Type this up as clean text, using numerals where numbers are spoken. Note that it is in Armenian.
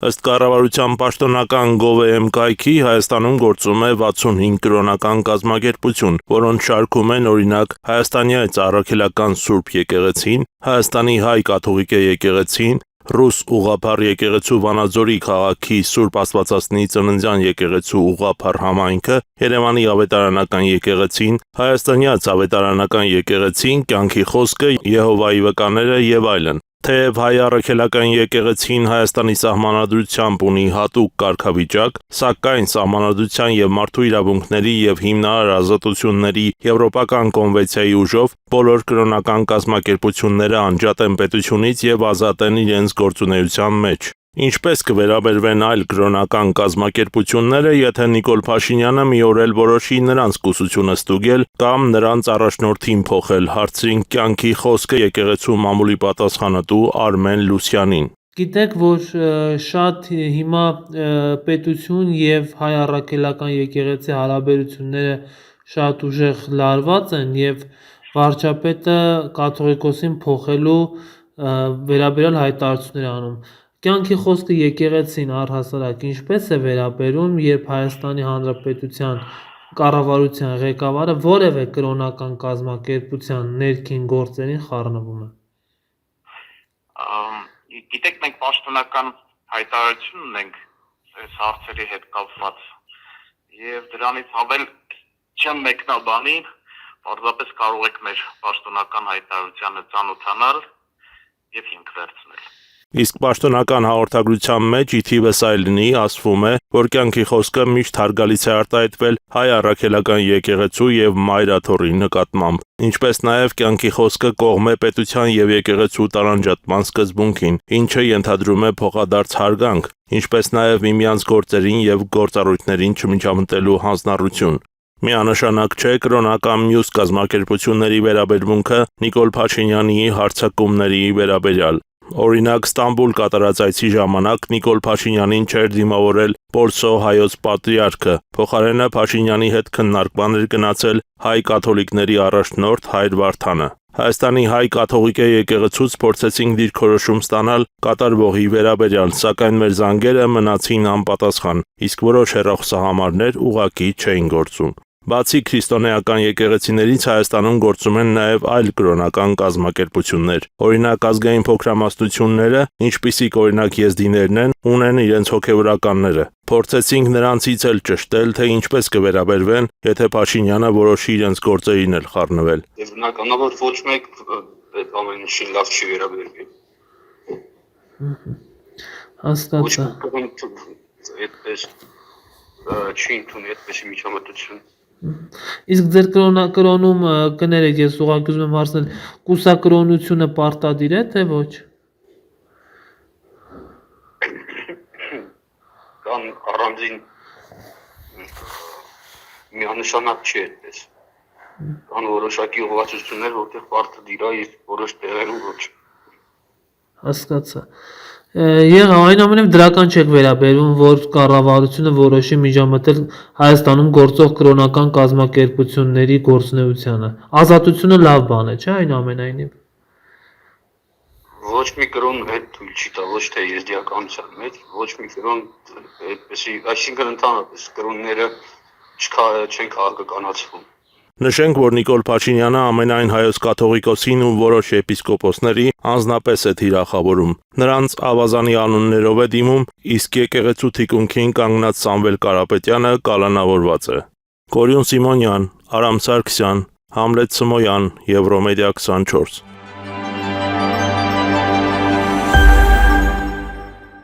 Ըստ կառավարության պաշտոնական gov.am կայքի Հայաստանում գործում է 65 կրոնական կազմակերպություն, որոնց շարքում են օրինակ Հայաստանյաց առաքելական Սուրբ եկեղեցին, Հայաստանի հայ կաթողիկ եկեղեցին, Ռուս ուղղափառ եկեղեցու Վանաձորի քաղաքի Սուրբ Աստվածածնի ծննդյան եկեղեցու ուղղափառ համայնքը, Երևանի ավետարանական եկեղեցին, Հայաստանյաց ավետարանական եկեղեցին, Կյանքի խոսքը, Եհովայի վկաները եւ այլն։ Թեև հայ առաքելական եկեղեցին Հայաստանի սահմանադրությամբ ունի հատուկ կարգավիճակ, սակայն Սահմանադրության եւ Մարդու իրավունքների եւ հիմնարար ազատությունների Եվրոպական կոնվենցիայի ուժով բոլոր կրոնական կազմակերպությունները անջատ են պետությունից եւ ազատ են իրենց գործունեության մեջ։ Ինչպես կվերաբերվեն այլ կրոնական կազմակերպությունները, եթե Նիկոլ Փաշինյանը մի օր էլ որոշի նրանց կուսությունը ստուգել կամ նրանց առաջնորդին փոխել, հարցրին Կյանքի խոսքը եկեղեցու մամուլի պատասխանատու Արմեն Լուսյանին։ Գիտեք, որ շատ հիմա պետություն եւ հայ առաքելական եկեղեցի հարաբերությունները շատ ուժեղ լարված են եւ վարչապետը կաթողիկոսին փոխելու վերաբերյալ հայտարարություններ անում։ Կյանքի խոսքը եկեղեցին առհասարակ ինչպես է վերաբերում, երբ Հայաստանի Հանրապետության կառավարության ղեկավարը որևէ կրոնական կազմակերպության ներքին գործերին խառնվում է։ Գիտեք, մենք պաշտոնական հայտարարություն ունենք այս հարցերի հետ կապված եւ դրանից ավել չեմ մեկնաբանի, պարզապես կարող եք մեր պաշտոնական հայտարարությանը ծանոթանալ եւ հիմք վերցնել։ Իսկ պաշտոնական հաղորդագրության մեջ ի թիվս այլնի ասվում է, որ Կյանքի խոսքը միշտ հարգալից է արտահայտվել հայ առաքելական եկեղեցու եւ մայրաթոռի նկատմամբ, ինչպես նաեւ Կյանքի խոսքը կողմ է պետության եւ եկեղեցու տարանջատման սկզբունքին, ինչը ենթադրում է փոխադարձ հարգանք, ինչպես նաեւ միմյանց գործերին եւ գործառույթներին չմիջամտելու հանձնառություն։ Միանշանակ չէ կրոնական մյուս կազմակերպությունների վերաբերմունքը Նիկոլ Փաշինյանի հարձակումների վերաբերյալ։ Օրինակ Ստամբուլ կատարած այցի ժամանակ Նիկոլ Փաշինյանին չէր դիմավորել Պոլսո հայոց պատրիարքը, փոխարենը Փաշինյանի հետ քննարկման էր գնացել հայ կաթոլիկների առաջնորդ Հայր Վարդանը։ Հայաստանի հայ կաթողիկ եկեղեցուց փորձեցինք դիրքորոշում ստանալ կատարվողի վերաբերյալ, սակայն մեր զանգերը մնացին անպատասխան, իսկ որոշ հեռախոսահամարներ ուղղակի չէին գործում։ Բացի քրիստոնեական եկեղեցիներից Հայաստանում գործում են նաև այլ կրոնական կազմակերպություններ։ Օրինակ ազգային փոքրամասնությունները, ինչպիսիք օրինակ եզդիներն են, ունեն իրենց հոգևորականները։ Փորձեցինք նրանցից էլ ճշտել, թե ինչպես կվերաբերվեն, եթե Փաշինյանը որոշի իրենց գործերին էլ խառնվել։ Եվ բնականաբար ոչ մեկ այդ ամեն ինչին լավ չի վերաբերվի։ Հաստատ է։ Այդպես չի ընդունի այդպես միջամտություն։ Իսկ ձեր կրոնում կներեք, ես ուղղակի ուզում եմ հարցնել, կուսակրոնությունը պարտադիր է, թե ոչ։ Կան առանձին միանշանակ չի այդպես։ Կան որոշակի ուղղվածություններ, որտեղ պարտադիր է, իսկ որոշ տեղերում ոչ։ Հասկացա։ Եղավ, այնուամենայնիվ դրական չեք վերաբերվում, որ կառավարությունը որոշի միջամտել Հայաստանում գործող կրոնական կազմակերպությունների գործունեությանը։ Ազատությունը լավ բան է, չէ՞, այնուամենայնիվ։ Ոչ մի կրոն հետ թույլ չի տա, ոչ թե եզդիականության մեջ, ոչ մի կրոն այդպեսի, այսինքն ընդհանրապես կրոնները չեն քաղաքականացվում։ Նշենք, որ Նիկոլ Փաշինյանը ամենայն հայոց կաթողիկոսին ու որոշ եպիսկոպոսների անձնապես է թիրախավորում։ Նրանց ավազանի անուններով է դիմում, իսկ եկեղեցու թիկունքին կանգնած Սամվել Կարապետյանը կալանավորված է։ Կորյուն Սիմոնյան, Արամ Սարգսյան, Համլետ Սմոյան, Եվրոմեդիա 24։